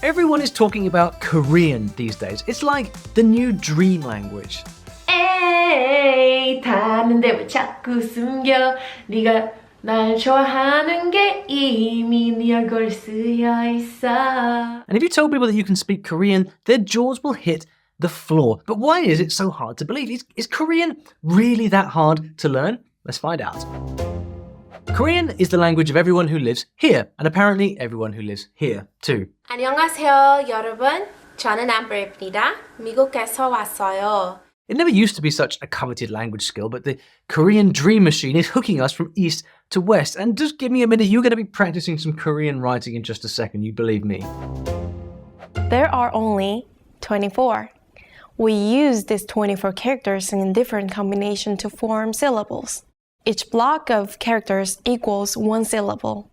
Everyone is talking about Korean these days. It's like the new dream language. 에이, 다는데 왜 자꾸 숨겨? 네가 날 좋아하는 게 이미 네 얼굴 쓰여 있어. And if you tell people that you can speak Korean, their jaws will hit the floor. But why is it so hard to believe? Is Korean really that hard to learn? Let's find out. Korean is the language of everyone who lives here, and apparently everyone who lives here too. 안녕하세요, 여러분. 저는 Ambie입니다. 미국에서 왔어요. It never used to be such a coveted language skill, but the Korean dream machine is hooking us from east to west. And just give me a minute, you're going to be practicing some Korean writing in just a second, you believe me. There are only 24. We use these 24 characters in different combinations to form syllables. Each block of characters equals one syllable.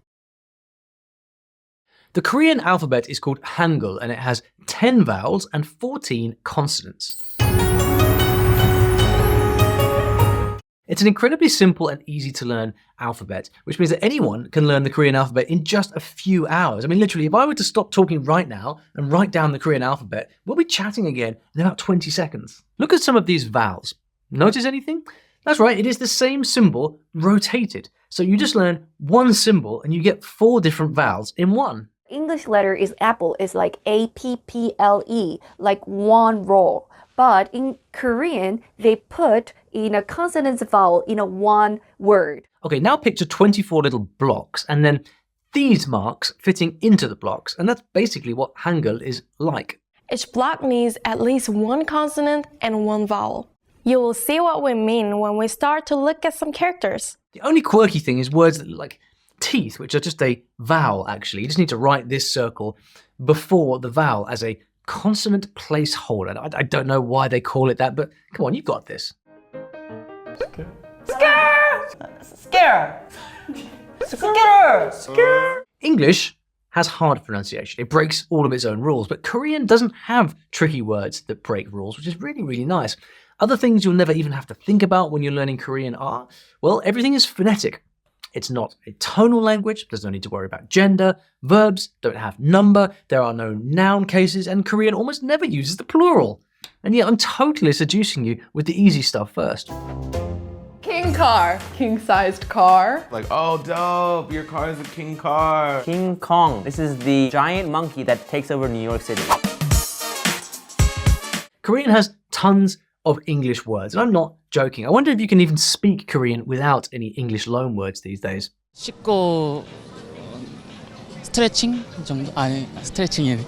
The Korean alphabet is called Hangul, and it has 10 vowels and 14 consonants. It's an incredibly simple and easy to learn alphabet, which means that anyone can learn the Korean alphabet in just a few hours. I mean, literally, if I were to stop talking right now and write down the Korean alphabet, we'll be chatting again in about 20 seconds. Look at some of these vowels. Notice anything? That's right, it is the same symbol rotated. So you just learn one symbol and you get 4 different vowels in one. English letter is apple, is like A-P-P-L-E, like one roll. But in Korean, they put in a consonant vowel in a one word. Okay, now picture 24 little blocks and then these marks fitting into the blocks. And that's basically what Hangul is like. Each block needs at least one consonant and one vowel. You will see what we mean when we start to look at some characters. The only quirky thing is words that look like teeth, which are just a vowel, actually. You just need to write this circle before the vowel as a consonant placeholder. I don't know why they call it that, but come on, you've got this. Scare! English has hard pronunciation. It breaks all of its own rules, but Korean doesn't have tricky words that break rules, which is really, really nice. Other things you'll never even have to think about when you're learning Korean are, well, everything is phonetic. It's not a tonal language, there's no need to worry about gender, verbs don't have number, there are no noun cases, and Korean almost never uses the plural. And yet I'm totally seducing you with the easy stuff first. King car, king-sized car. Like, oh, dope, your car is a king car. King Kong. This is the giant monkey that takes over New York City. Korean has tons of English words, and I'm not joking. I wonder if you can even speak Korean without any English loanwords these days. 쉽고 스트레칭 정도 아니 스트레칭이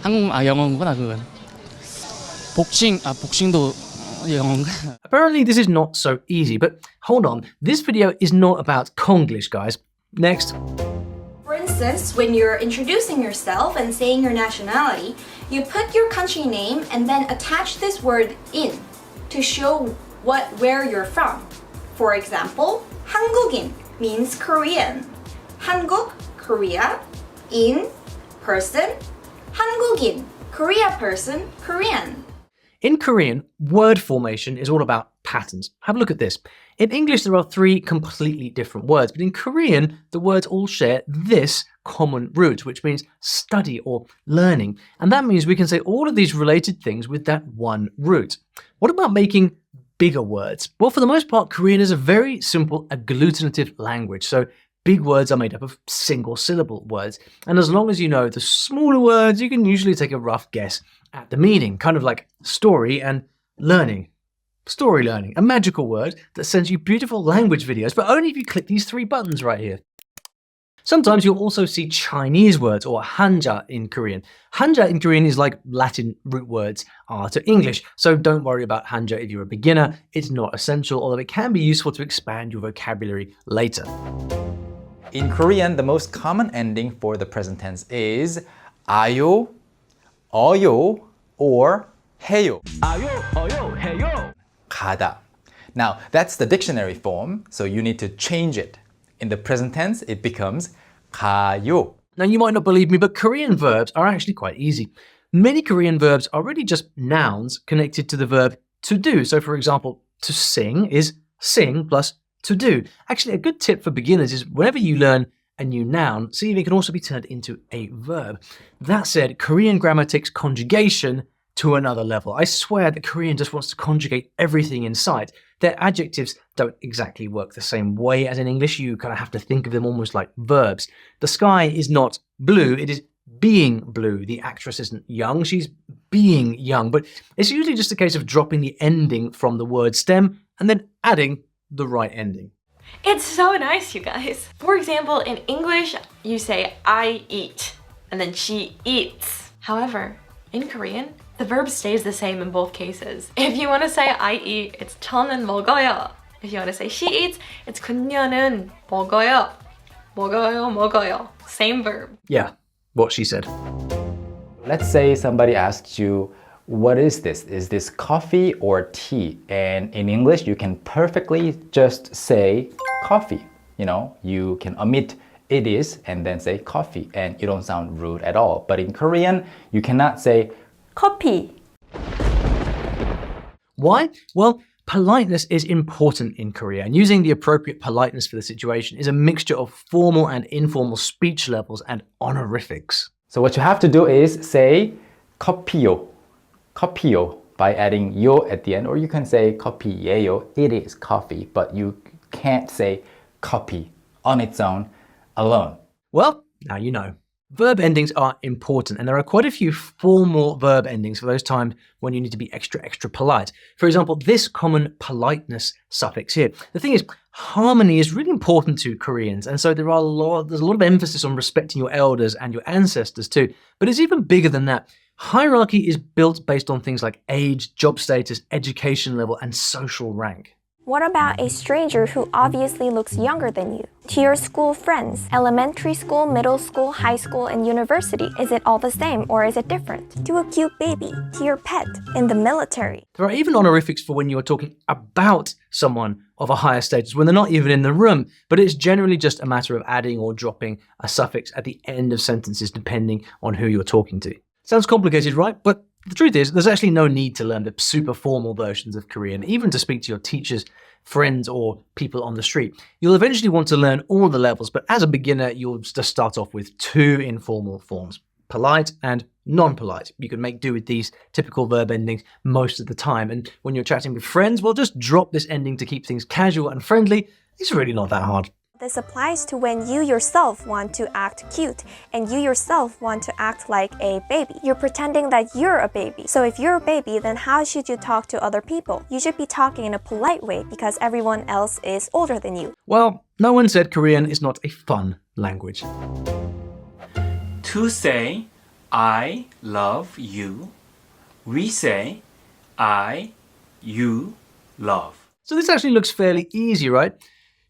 영어인구나 그건. 복싱도 영어인가? Apparently this is not so easy, but hold on, this video is not about Konglish, guys. Next. For instance, when you're introducing yourself and saying your nationality, you put your country name and then attach this word in to show where you're from. For example, 한국인 means Korean. 한국, Korea. In, person. 한국인, Korea person, Korean. In Korean, word formation is all about patterns. Have a look at this. In English, there are 3 completely different words, but in Korean, the words all share this common root, which means study or learning. And that means we can say all of these related things with that one root. What about making bigger words? Well, for the most part, Korean is a very simple agglutinative language. So big words are made up of single syllable words. And as long as you know the smaller words, you can usually take a rough guess at the meaning, kind of like story and learning. StoryLearning, a magical word that sends you beautiful language videos, but only if you click these 3 buttons right here. Sometimes you'll also see Chinese words or Hanja in Korean. Hanja in Korean is like Latin root words are to English, so don't worry about Hanja if you're a beginner. It's not essential, although it can be useful to expand your vocabulary later. In Korean, the most common ending for the present tense is 아요, 어요, or 해요. 아요, 어요, 해요. 가다. Now, that's the dictionary form, so you need to change it. In the present tense, it becomes 가요. Now, you might not believe me, but Korean verbs are actually quite easy. Many Korean verbs are really just nouns connected to the verb to do. So, for example, to sing is sing plus to do. Actually, a good tip for beginners is whenever you learn a new noun, seeing it can also be turned into a verb. That said, Korean grammar takes conjugation to another level. I swear that Korean just wants to conjugate everything in sight. Their adjectives don't exactly work the same way as in English. You kind of have to think of them almost like verbs. The sky is not blue, it is being blue. The actress isn't young, she's being young. But it's usually just a case of dropping the ending from the word stem and then adding the right ending. It's so nice, you guys. For example, in English, you say I eat, and then she eats. However, in Korean, the verb stays the same in both cases. If you want to say I eat, it's 저는 먹어요. If you want to say she eats, it's 그녀는 먹어요. 먹어요, 먹어요. Same verb. Yeah, what she said. Let's say somebody asks you, what is this? Is this coffee or tea? And in English, you can perfectly just say coffee. You know, you can omit it is and then say coffee, and you don't sound rude at all. But in Korean, you cannot say 커피. Why? Well, politeness is important in Korea, and using the appropriate politeness for the situation is a mixture of formal and informal speech levels and honorifics. So what you have to do is say 커피요, 커피요 by adding yo at the end, or you can say 커피예요, it is coffee, but you can't say coffee on its own alone. Well, now you know. Verb endings are important, and there are quite a few formal verb endings for those times when you need to be extra polite. For example, this common politeness suffix here. The thing is, harmony is really important to Koreans, and so there's a lot of emphasis on respecting your elders and your ancestors too. But it's even bigger than that. Hierarchy is built based on things like age, job status, education level, and social rank. What about a stranger who obviously looks younger than you? To your school friends, elementary school, middle school, high school, and university, is it all the same or is it different? To a cute baby, to your pet, in the military. There are even honorifics for when you're talking about someone of a higher status, when they're not even in the room, but it's generally just a matter of adding or dropping a suffix at the end of sentences depending on who you're talking to. Sounds complicated, right? But the truth is, there's actually no need to learn the super formal versions of Korean, even to speak to your teachers, friends, or people on the street. You'll eventually want to learn all the levels, but as a beginner, you'll just start off with two informal forms, polite and non-polite. You can make do with these typical verb endings most of the time, and when you're chatting with friends, well, just drop this ending to keep things casual and friendly. It's really not that hard. This applies to when you yourself want to act cute and you yourself want to act like a baby. You're pretending that you're a baby. So if you're a baby, then how should you talk to other people? You should be talking in a polite way because everyone else is older than you. Well, no one said Korean is not a fun language. To say I love you, we say I, you, love. So this actually looks fairly easy, right?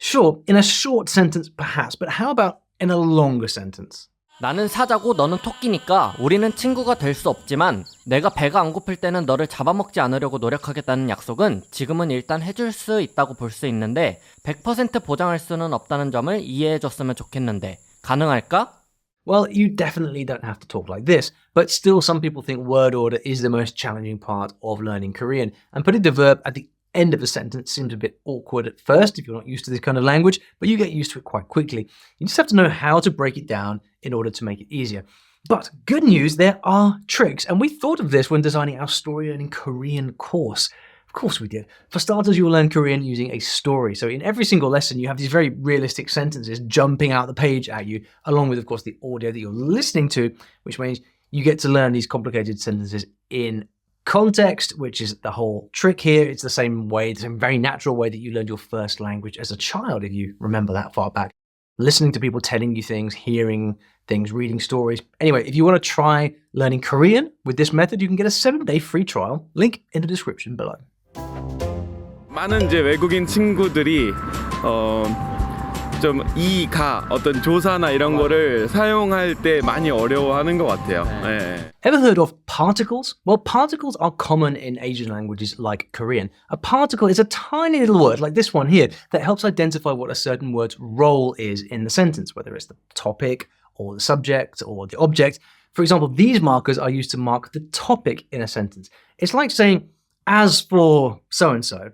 Sure, in a short sentence perhaps, but how about in a longer sentence? 나는 사자고 너는 토끼니까 우리는 친구가 될 수 없지만 내가 배가 안 고플 때는 너를 잡아먹지 않으려고 노력하겠다는 약속은 지금은 일단 해줄 수 있다고 볼 수 있는데 100% 보장할 수는 없다는 점을 이해해줬으면 좋겠는데 가능할까? Well, you definitely don't have to talk like this, but still some people think word order is the most challenging part of learning Korean, and putting the verb at the end of a sentence seems a bit awkward at first if you're not used to this kind of language, but you get used to it quite quickly. You just have to know how to break it down in order to make it easier. But good news, there are tricks, and we thought of this when designing our StoryLearning Korean course. Of course we did. For starters, you'll learn Korean using a story. So in every single lesson, you have these very realistic sentences jumping out the page at you, along with, of course, the audio that you're listening to, which means you get to learn these complicated sentences in context, which is the whole trick here. It's the same way, the same very natural way that you learned your first language as a child, if you remember that far back. Listening to people telling you things, hearing things, reading stories. Anyway, if you want to try learning Korean with this method, you can get a 7-day free trial. Link in the description below. 많은 이제 외국인 친구들이 좀 이가 어떤 조사나 이런 거를 사용할 때 많이 어려워하는 것 같아요. 네. Ever heard of particles? Well, particles are common in Asian languages like Korean. A particle is a tiny little word like this one here that helps identify what a certain word's role is in the sentence, whether it's the topic or the subject or the object. For example, these markers are used to mark the topic in a sentence. It's like saying, as for so-and-so.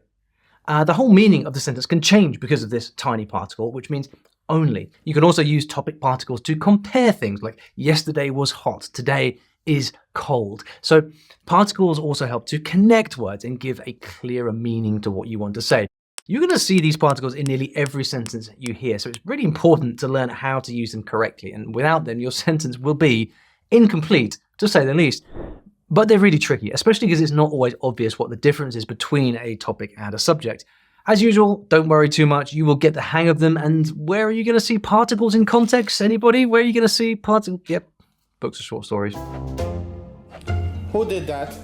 The whole meaning of the sentence can change because of this tiny particle, which means only. You can also use topic particles to compare things, like yesterday was hot, today is cold. So particles also help to connect words and give a clearer meaning to what you want to say. You're going to see these particles in nearly every sentence you hear, so it's really important to learn how to use them correctly, and without them your sentence will be incomplete, to say the least. But they're really tricky, especially because it's not always obvious what the difference is between a topic and a subject. As usual, don't worry too much, you will get the hang of them. And where are you going to see particles in context? Anybody? Where are you going to see particles? Yep, books of short stories. Who did that?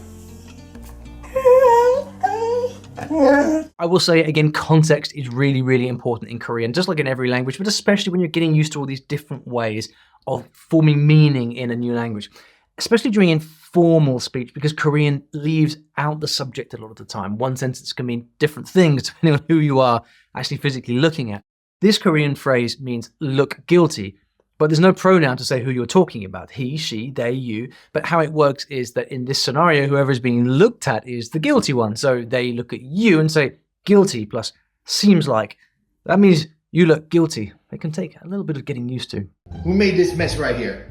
I will say again, context is really, really important in Korean, just like in every language, but especially when you're getting used to all these different ways of forming meaning in a new language, especially during informal speech, because Korean leaves out the subject a lot of the time. One sentence can mean different things depending on who you are actually physically looking at. This Korean phrase means look guilty, but there's no pronoun to say who you're talking about. He, she, they, you. But how it works is that in this scenario, whoever is being looked at is the guilty one. So they look at you and say guilty plus seems like. That means you look guilty. It can take a little bit of getting used to. Who made this mess right here?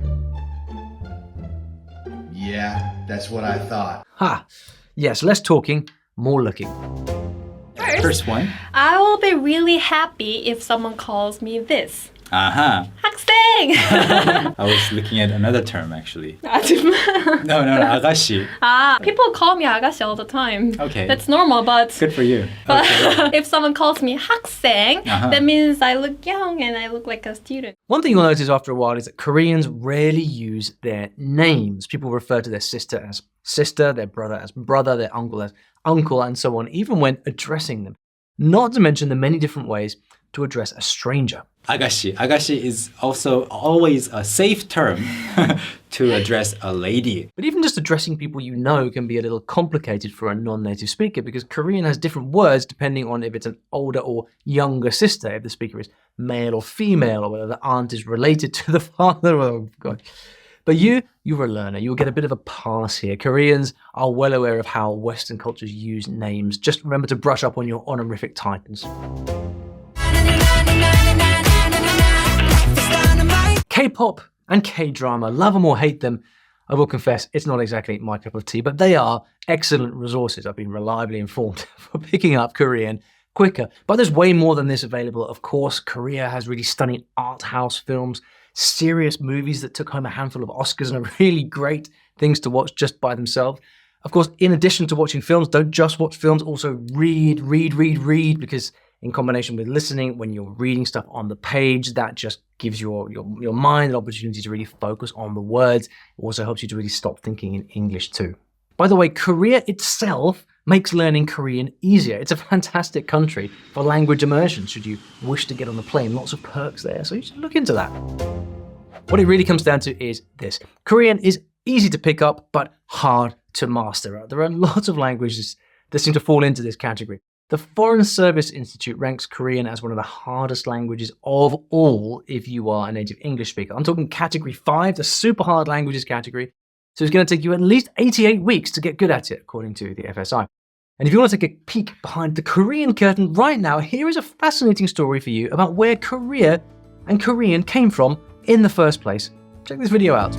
Yeah, that's what I thought. Ha! Yes, less talking, more looking. First one. I will be really happy if someone calls me this. Aha. 학생! I was looking at another term actually. 아줌마. No, 아가씨. People call me 아가씨 all the time. Okay. That's normal, but Good for you. but Okay. if someone calls me 학생, that means I look young and I look like a student. One thing you'll notice after a while is that Koreans rarely use their names. People refer to their sister as sister, their brother as brother, their uncle as uncle, and so on, even when addressing them. Not to mention the many different ways to address a stranger. 아가씨. 아가씨 is also always a safe term to address a lady. But even just addressing people you know can be a little complicated for a non-native speaker, because Korean has different words depending on if it's an older or younger sister, if the speaker is male or female, or whether the aunt is related to the father. Oh, God. But you're a learner. You'll get a bit of a pass here. Koreans are well aware of how Western cultures use names. Just remember to brush up on your honorific titles. K-pop and K-drama, love them or hate them, I will confess it's not exactly my cup of tea, but they are excellent resources. I've been reliably informed for picking up Korean quicker. But there's way more than this available. Of course, Korea has really stunning art house films, serious movies that took home a handful of Oscars and are really great things to watch just by themselves. Of course, in addition to watching films, don't just watch films, also read, because in combination with listening, when you're reading stuff on the page, that just gives your mind an opportunity to really focus on the words. It also helps you to really stop thinking in English too. By the way, Korea itself makes learning Korean easier. It's a fantastic country for language immersion, should you wish to get on the plane. Lots of perks there, so you should look into that. What it really comes down to is this. Korean is easy to pick up, but hard to master. There are lots of languages that seem to fall into this category. The Foreign Service Institute ranks Korean as one of the hardest languages of all if you are a native English speaker. I'm talking category 5, the super hard languages category. So it's going to take you at least 88 weeks to get good at it, according to the FSI. And if you want to take a peek behind the Korean curtain right now, here is a fascinating story for you about where Korea and Korean came from in the first place. Check this video out.